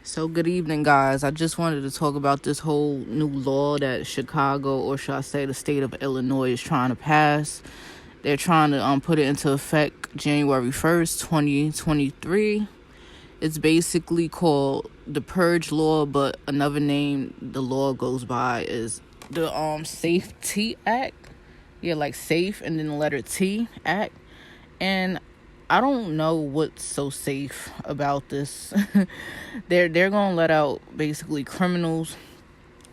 So good evening, guys. I just wanted to talk about this whole new law that Chicago, or should I say the state of Illinois, is trying to pass. They're trying to put it into effect January 1st, 2023. It's basically called the Purge law, but another name the law goes by is the Safety Act. Yeah, like safe and then the letter T Act. And I don't know what's so safe about this. They're gonna let out basically criminals.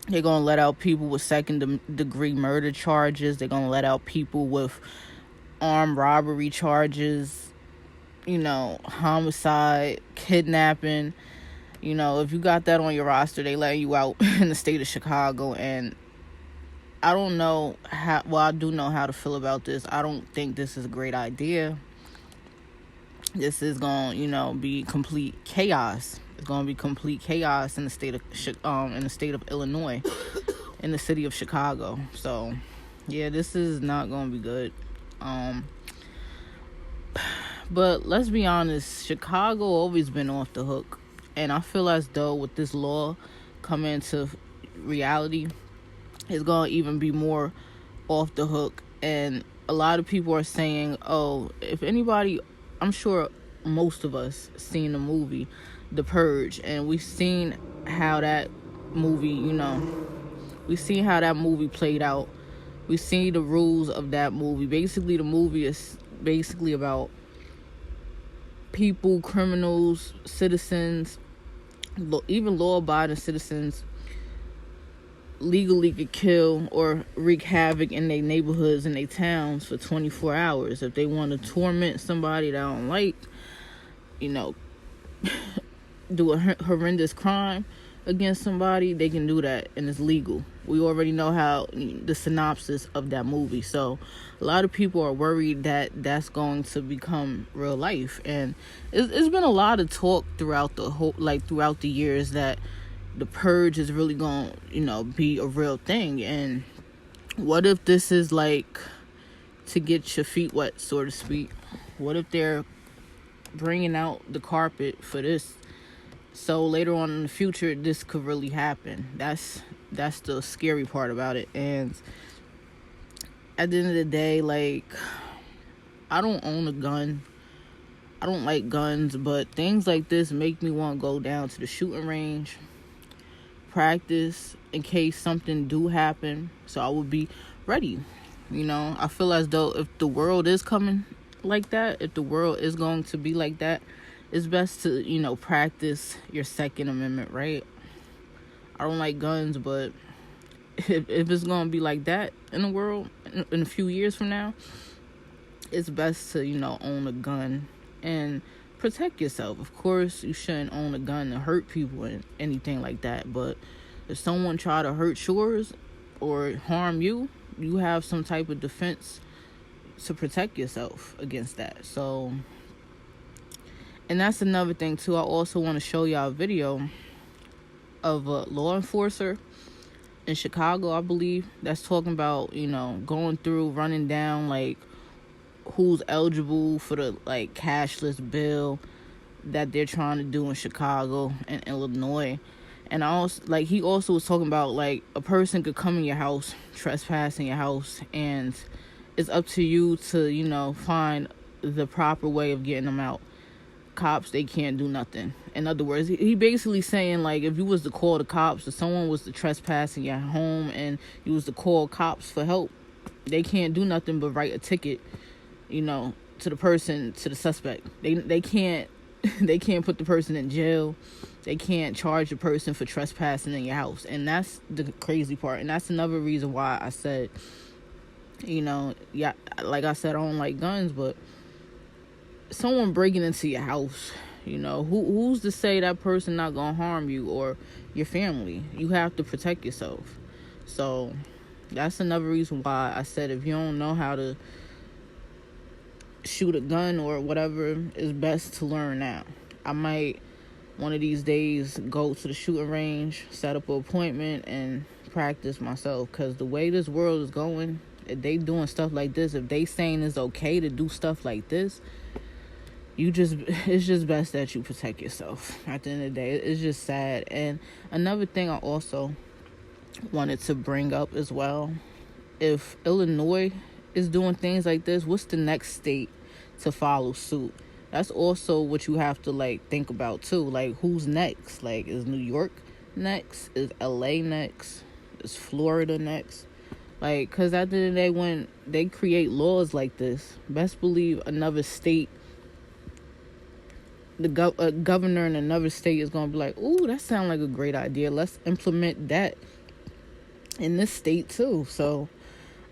They're gonna let out people with second-degree murder charges. They're gonna let out people with armed robbery charges. Homicide, kidnapping. If you got that on your roster, they let you out in the state of Chicago. And I don't know how. Well, I do know how to feel about this. I don't think this is a great idea. This is going to be complete chaos. It's going to be complete chaos in the state of Illinois, in the city of Chicago. So, yeah, this is not going to be good. But let's be honest, Chicago always been off the hook, and I feel as though with this law coming into reality, it's going to even be more off the hook. And a lot of people are saying, "Oh, if anybody." I'm sure most of us seen the movie The Purge, and we've seen how that movie, we've seen how that movie played out. We see the rules of that movie. Basically, the movie is basically about people, criminals, citizens, even law-abiding citizens legally could kill or wreak havoc in their neighborhoods and their towns for 24 hours. If they want to torment somebody that I don't like, do a horrendous crime against somebody, they can do that, and it's legal. We already know how the synopsis of that movie. So a lot of people are worried that that's going to become real life. And it's been a lot of talk throughout throughout the years that the purge is really going to, be a real thing. And what if this is like to get your feet wet, so to speak? What if they're bringing out the carpet for this? So later on in the future, this could really happen. That's the scary part about it. And at the end of the day, I don't own a gun. I don't like guns, but things like this make me want to go down to the shooting range, practice in case something do happen, so I would be ready. I feel as though if the world is coming like that, if the world is going to be like that, it's best to practice your Second Amendment right. I don't like guns, but if it's going to be like that in the world in a few years from now, it's best to own a gun and protect yourself. Of course, you shouldn't own a gun to hurt people and anything like that. But if someone try to hurt yours or harm you, you have some type of defense to protect yourself against that. So, and that's another thing too. I also want to show y'all a video of a law enforcer in Chicago, I believe, that's talking about, going through, running down, who's eligible for the, cashless bill that they're trying to do in Chicago and Illinois. And he also was talking about, a person could come in your house, trespass in your house, and it's up to you to, find the proper way of getting them out. Cops, they can't do nothing. In other words, he basically saying, if you was to call the cops, if someone was to trespass in your home and you was to call cops for help, they can't do nothing but write a ticket, to the person, to the suspect. They can't put the person in jail. They can't charge the person for trespassing in your house. And that's the crazy part. And that's another reason why I said, like I said, I don't like guns, but someone breaking into your house, who's to say that person not gonna harm you or your family? You have to protect yourself. So that's another reason why I said if you don't know how to shoot a gun or whatever, it's best to learn now. I might one of these days go to the shooting range, set up an appointment, and practice myself, because the way this world is going, if they doing stuff like this, if they saying it's okay to do stuff like this, it's just best that you protect yourself. At the end of the day, it's just sad. And another thing I also wanted to bring up as well, if Illinois is doing things like this, what's the next state to follow suit? That's also what you have to like think about too. Like, who's next? Like, is New York next? Is LA next? Is Florida next? Like, because at the end of the day, when they create laws like this, best believe another state, the governor in another state is going to be like, ooh, that sounds like a great idea. Let's implement that in this state too. So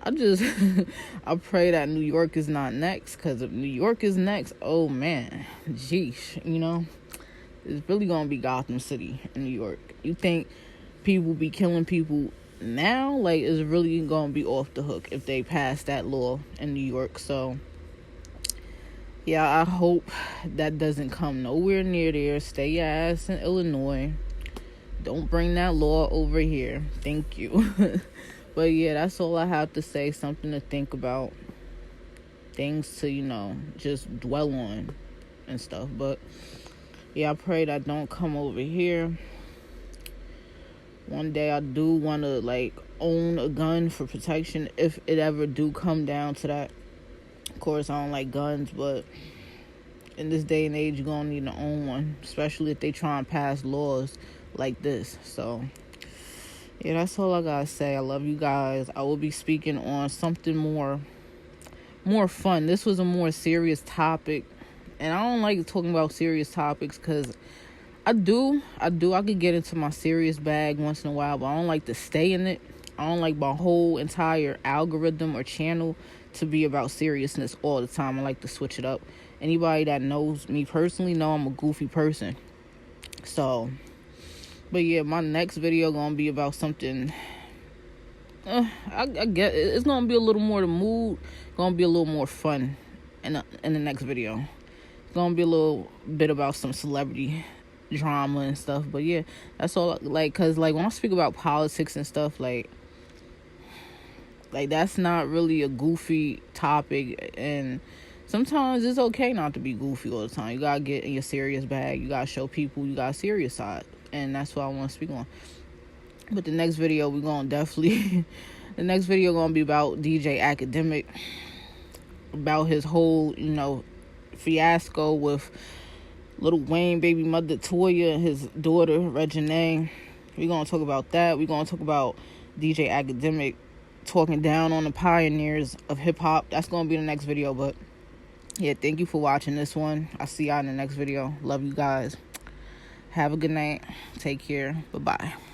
I pray that New York is not next, because if New York is next, oh man, sheesh, it's really going to be Gotham City in New York. You think people be killing people now? Like, it's really going to be off the hook if they pass that law in New York. So yeah, I hope that doesn't come nowhere near there. Stay your ass in Illinois. Don't bring that law over here. Thank you. But yeah, that's all I have to say. Something to think about. Things to, just dwell on and stuff. But yeah, I pray that don't come over here. One day I do want to like own a gun for protection if it ever do come down to that. Of course, I don't like guns, but in this day and age, you're going to need to own one, especially if they try and pass laws like this. So yeah, that's all I gotta say. I love you guys. I will be speaking on something more fun. This was a more serious topic, and I don't like talking about serious topics because I could get into my serious bag once in a while, but I don't like to stay in it. I don't like my whole entire algorithm or channel to be about seriousness all the time. I like to switch it up. Anybody that knows me personally know I'm a goofy person. So, but yeah, my next video gonna be about something. I get it's gonna be a little more the mood. Gonna be a little more fun in the next video. It's gonna be a little bit about some celebrity drama and stuff. But yeah, that's all. Like, cause like when I speak about politics and stuff, like that's not really a goofy topic, and sometimes it's okay not to be goofy all the time. You gotta get in your serious bag. You gotta show people you got a serious side, and that's what I want to speak on. But the next video we're gonna definitely the next video gonna be about DJ Academic, about his whole fiasco with Lil Wayne baby mother Toya and his daughter Reginae. We're gonna talk about that. We're gonna talk about DJ Academic talking down on the pioneers of hip-hop. That's gonna be the next video. But yeah, thank you for watching this one. I'll see y'all in the next video. Love you guys. Have a good night. Take care. Bye-bye.